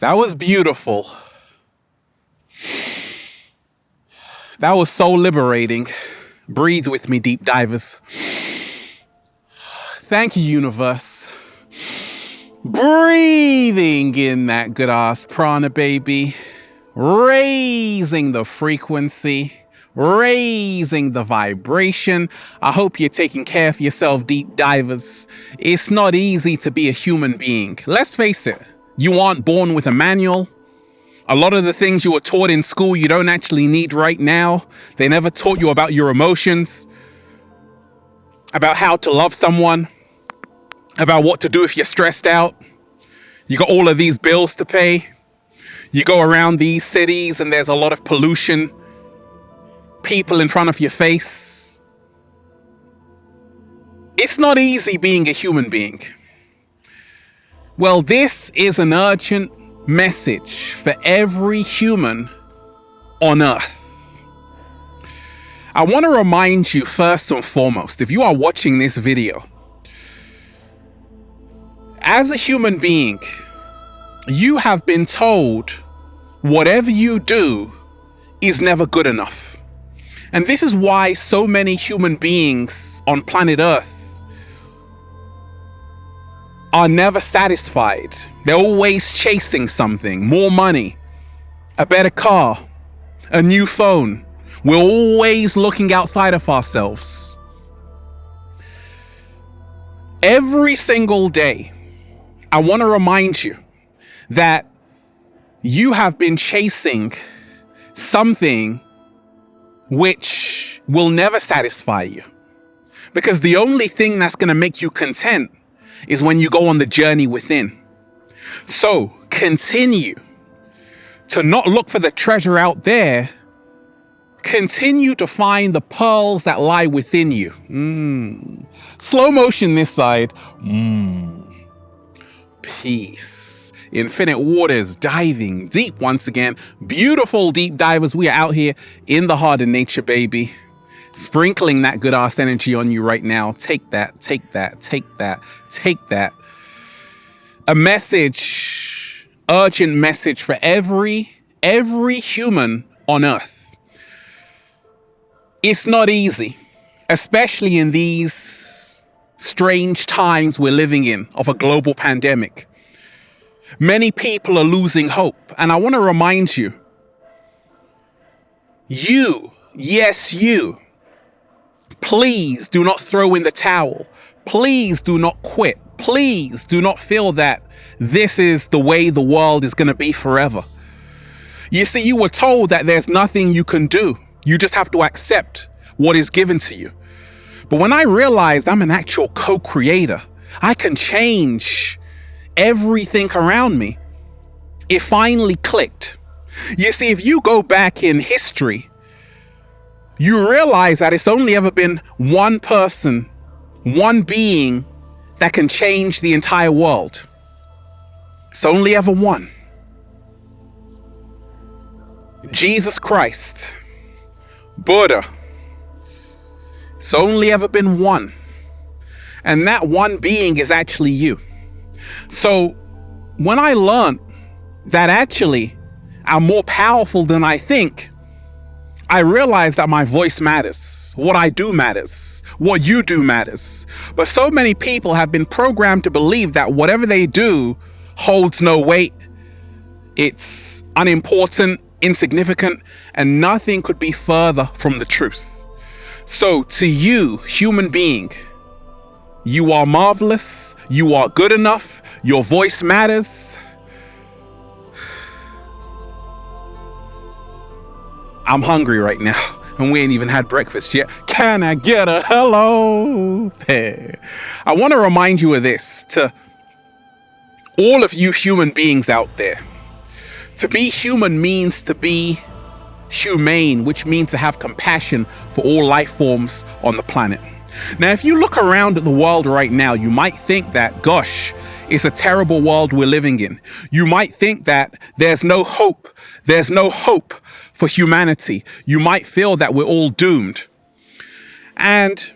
That was beautiful. That was so liberating. Breathe with me, deep divers. Thank you, universe. Breathing in that good ass prana, baby. Raising the frequency. Raising the vibration. I hope you're taking care of yourself, deep divers. It's not easy to be a human being. Let's face it. You aren't born with a manual. A lot of the things you were taught in school you don't actually need right now. They never taught you about your emotions, about how to love someone, about what to do if you're stressed out. You got all of these bills to pay. You go around these cities and there's a lot of pollution. People in front of your face. It's not easy being a human being. Well, this is an urgent message for every human on earth. I want to remind you first and foremost, if you are watching this video, as a human being, you have been told whatever you do is never good enough. And this is why so many human beings on planet Earth are never satisfied. They're always chasing something, more money, a better car, a new phone. We're always looking outside of ourselves. Every single day, I want to remind you that you have been chasing something which will never satisfy you. Because the only thing that's going to make you content is when you go on the journey within. So continue to not look for the treasure out there. Continue to find the pearls that lie within you. Slow motion this side. Peace. Infinite waters, diving deep once again. Beautiful deep divers. We are out here in the heart of nature, baby. Sprinkling that good ass energy on you right now. Take that, take that, take that, take that. A message, urgent message for every human on earth. It's not easy, especially in these strange times we're living in of a global pandemic. Many people are losing hope. And I want to remind you, yes, you, please do not throw in the towel. Please do not quit. Please do not feel that this is the way the world is going to be forever. You see, you were told that there's nothing you can do. You just have to accept what is given to you. But when I realized I'm an actual co-creator, I can change everything around me, it finally clicked. You see, if you go back in history, you realize that it's only ever been one person, one being that can change the entire world. It's only ever one. Jesus Christ, Buddha. It's only ever been one. And that one being is actually you. So when I learned that actually I'm more powerful than I think, I realized that my voice matters. What I do matters. What you do matters. But so many people have been programmed to believe that whatever they do holds no weight. It's unimportant, insignificant, and nothing could be further from the truth. So to you, human being, you are marvelous. You are good enough. Your voice matters. I'm hungry right now, and we ain't even had breakfast yet. Can I get a hello there? I want to remind you of this to all of you human beings out there. To be human means to be humane, which means to have compassion for all life forms on the planet. Now, if you look around at the world right now, you might think that, gosh, it's a terrible world we're living in. You might think that there's no hope. There's no hope for humanity. You might feel that we're all doomed. And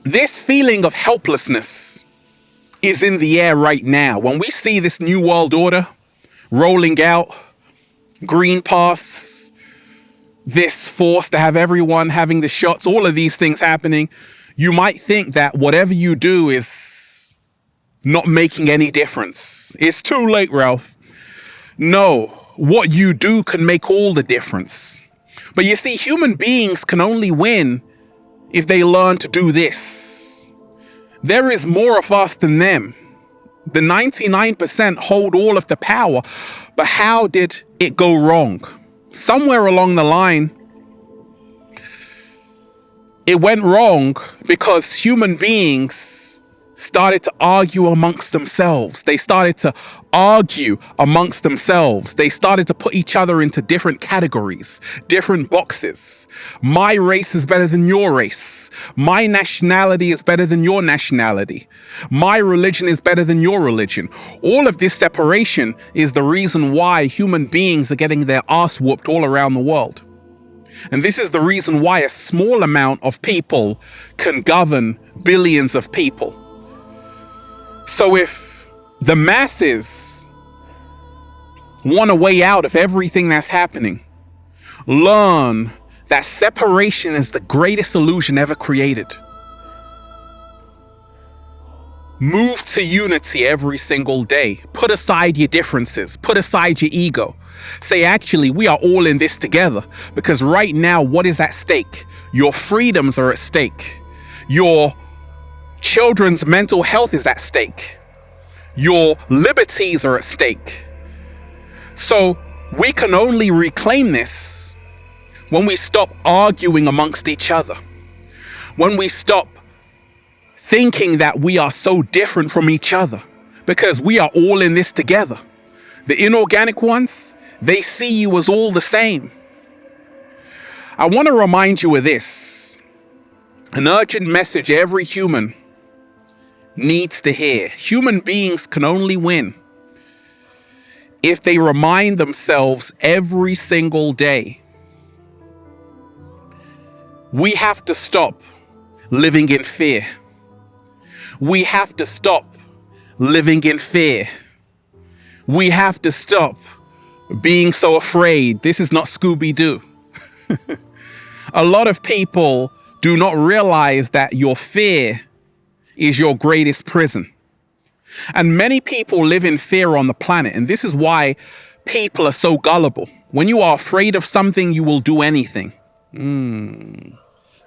this feeling of helplessness is in the air right now. When we see this new world order, rolling out green pass, this force to have everyone having the shots, all of these things happening, you might think that whatever you do is not making any difference. It's too late, Ralph. No, what you do can make all the difference. But you see, human beings can only win if they learn to do this. There is more of us than them. The 99% hold all of the power. But how did it go wrong? Somewhere along the line, it went wrong because human beings started to argue amongst themselves. They started to argue amongst themselves. They started to put each other into different categories, different boxes. My race is better than your race. My nationality is better than your nationality. My religion is better than your religion. All of this separation is the reason why human beings are getting their ass whooped all around the world. And this is the reason why a small amount of people can govern billions of people. So if the masses want a way out of everything that's happening, learn that separation is the greatest illusion ever created. Move to unity every single day. Put aside your differences. Put aside your ego. Say, actually, we are all in this together. Because right now, what is at stake? Your freedoms are at stake. Your children's mental health is at stake. Your liberties are at stake. So we can only reclaim this when we stop arguing amongst each other. When we stop thinking that we are so different from each other, because we are all in this together. The inorganic ones, they see you as all the same. I want to remind you of this. An urgent message every human needs to hear. Human beings can only win if they remind themselves every single day. We have to stop living in fear. We have to stop living in fear. We have to stop being so afraid. This is not Scooby-Doo. A lot of people do not realize that your fear is your greatest prison. And many people live in fear on the planet. And this is why people are so gullible. When you are afraid of something, you will do anything.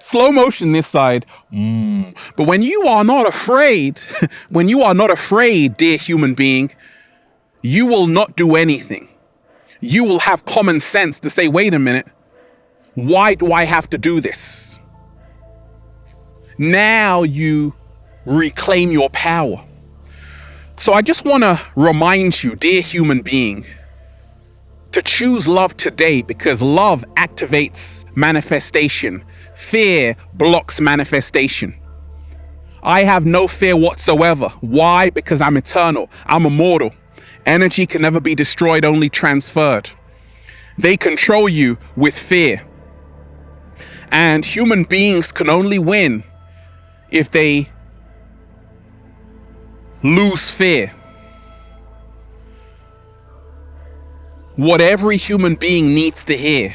Slow motion this side. But when you are not afraid, dear human being, you will not do anything. You will have common sense to say, wait a minute, why do I have to do this? Now you reclaim your power. So I just want to remind you, dear human being, to choose love today, because love activates manifestation. Fear blocks manifestation. I have no fear whatsoever. Why? Because I'm eternal. I'm immortal. Energy can never be destroyed, only transferred. They control you with fear. And human beings can only win if they lose fear. What every human being needs to hear: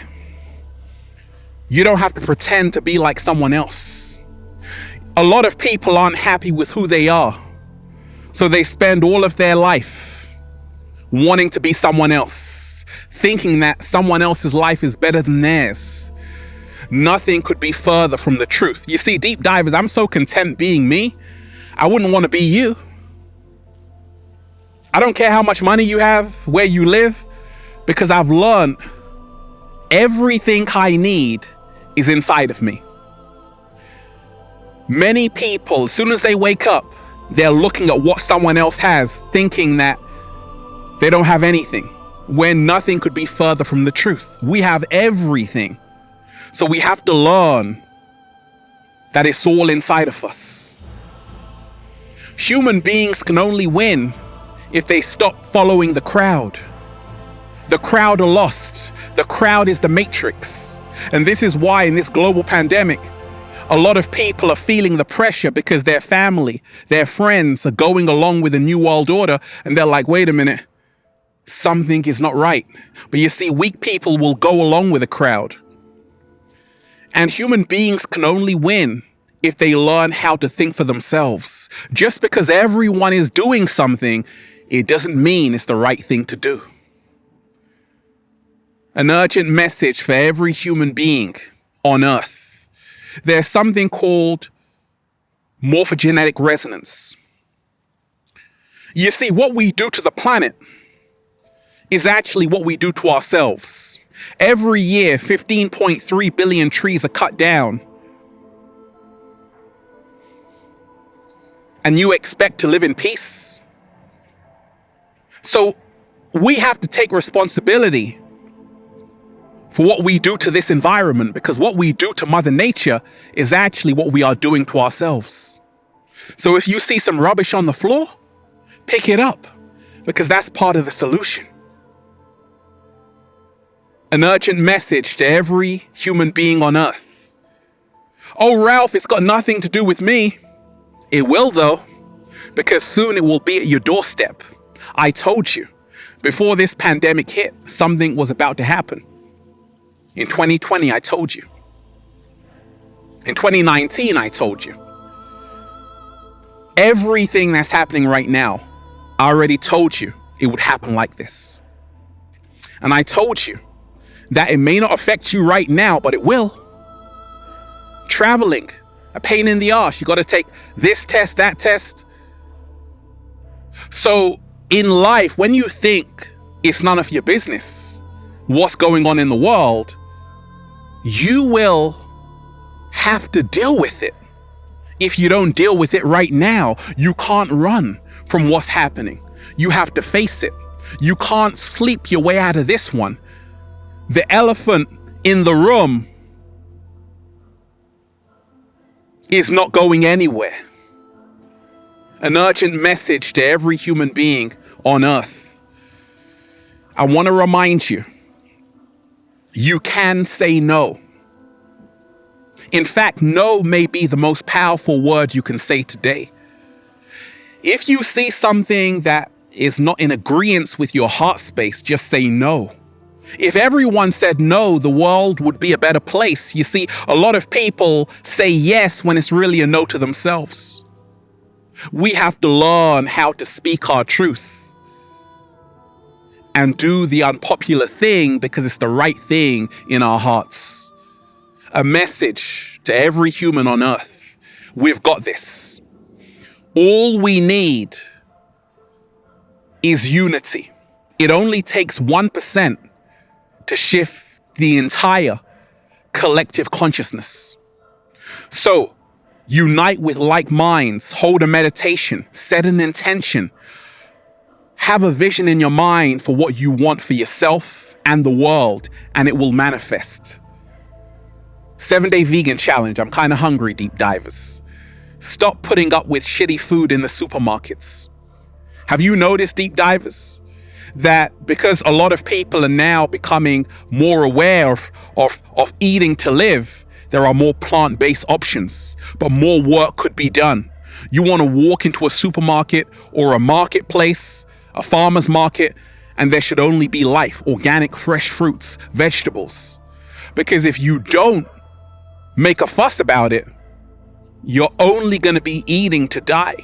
you don't have to pretend to be like someone else. A lot of people aren't happy with who they are, so they spend all of their life wanting to be someone else, thinking that someone else's life is better than theirs. Nothing could be further from the truth. You see, deep divers, I'm so content being me, I wouldn't want to be you. I don't care how much money you have, where you live, because I've learned everything I need is inside of me. Many people, as soon as they wake up, they're looking at what someone else has, thinking that they don't have anything, when nothing could be further from the truth. We have everything. So we have to learn that it's all inside of us. Human beings can only win if they stop following the crowd. The crowd are lost. The crowd is the matrix. And this is why in this global pandemic, a lot of people are feeling the pressure because their family, their friends are going along with the new world order. And they're like, wait a minute, something is not right. But you see, weak people will go along with the crowd. And human beings can only win if they learn how to think for themselves. Just because everyone is doing something, it doesn't mean it's the right thing to do. An urgent message for every human being on Earth. There's something called morphogenetic resonance. You see, what we do to the planet is actually what we do to ourselves. Every year, 15.3 billion trees are cut down. And you expect to live in peace? So we have to take responsibility for what we do to this environment, because what we do to Mother Nature is actually what we are doing to ourselves. So if you see some rubbish on the floor, pick it up, because that's part of the solution. An urgent message to every human being on Earth. Oh, Ralph, it's got nothing to do with me. It will, though, because soon it will be at your doorstep. I told you, before this pandemic hit, something was about to happen. In 2020, I told you. In 2019, I told you. Everything that's happening right now, I already told you it would happen like this. And I told you that it may not affect you right now, but it will. Traveling, a pain in the arse. You got to take this test, that test. So in life, when you think it's none of your business what's going on in the world, you will have to deal with it. If you don't deal with it right now, you can't run from what's happening. You have to face it. You can't sleep your way out of this one. The elephant in the room is not going anywhere. An urgent message to every human being on Earth. I want to remind you, you can say no. In fact, no may be the most powerful word you can say today. If you see something that is not in agreement with your heart space, just say no. If everyone said no, the world would be a better place. You see, a lot of people say yes when it's really a no to themselves. We have to learn how to speak our truth and do the unpopular thing because it's the right thing in our hearts. A message to every human on Earth. We've got this. All we need is unity. It only takes 1% to shift the entire collective consciousness. So, unite with like minds, hold a meditation, set an intention, have a vision in your mind for what you want for yourself and the world, and it will manifest. 7-day vegan challenge. I'm kind of hungry, deep divers. Stop putting up with shitty food in the supermarkets. Have you noticed, deep divers, that because a lot of people are now becoming more aware of eating to live, there are more plant-based options, but more work could be done. You want to walk into a supermarket or a marketplace, a farmer's market, and there should only be life, organic, fresh fruits, vegetables. Because if you don't make a fuss about it, you're only going to be eating to die.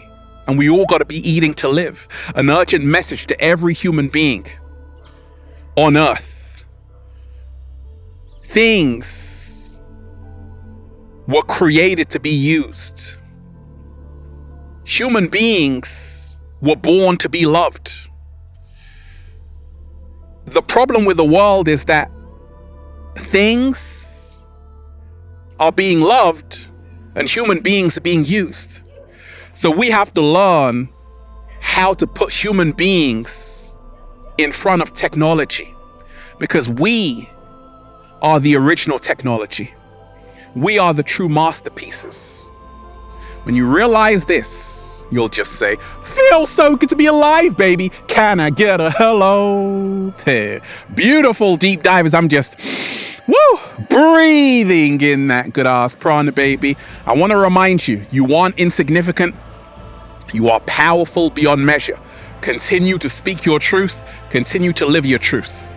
And we all got to be eating to live. An urgent message to every human being on Earth. Things were created to be used. Human beings were born to be loved. The problem with the world is that things are being loved and human beings are being used. So we have to learn how to put human beings in front of technology, because we are the original technology. We are the true masterpieces. When you realize this, you'll just say, "Feels so good to be alive, baby. Can I get a hello there?" Beautiful deep divers. I'm just breathing in that good ass prana, baby. I want to remind you, you aren't insignificant. You are powerful beyond measure. Continue to speak your truth. Continue to live your truth.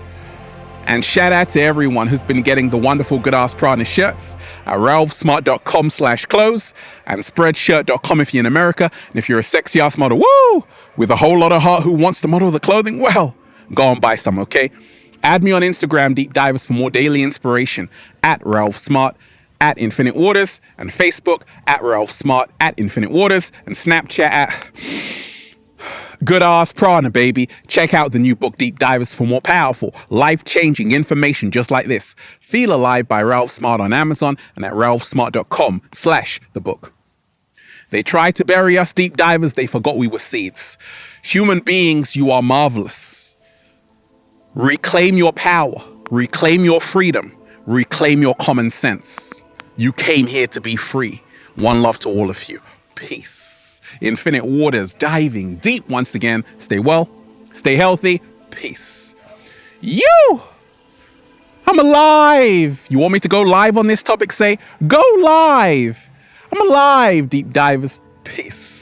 And shout out to everyone who's been getting the wonderful Good Ass Prana shirts at ralphsmart.com/clothes and spreadshirt.com if you're in America. And if you're a sexy ass model, woo, with a whole lot of heart who wants to model the clothing, well, go and buy some, okay? Add me on Instagram, Deep Divers, for more daily inspiration at Ralph Smart, at Infinite Waters, and Facebook at Ralph Smart, at Infinite Waters, and Snapchat at Good Ass Prana, baby. Check out the new book, Deep Divers, for more powerful, life-changing information just like this. Feel Alive by Ralph Smart on Amazon and at ralphsmart.com/the book. They tried to bury us, deep divers. They forgot we were seeds. Human beings, you are marvelous. Reclaim your power. Reclaim your freedom. Reclaim your common sense. You came here to be free. One love to all of you. Peace. Infinite Waters, diving deep once again. Stay well, stay healthy. Peace. I'm alive. You want me to go live on this topic? Say, go live. I'm alive, deep divers. Peace.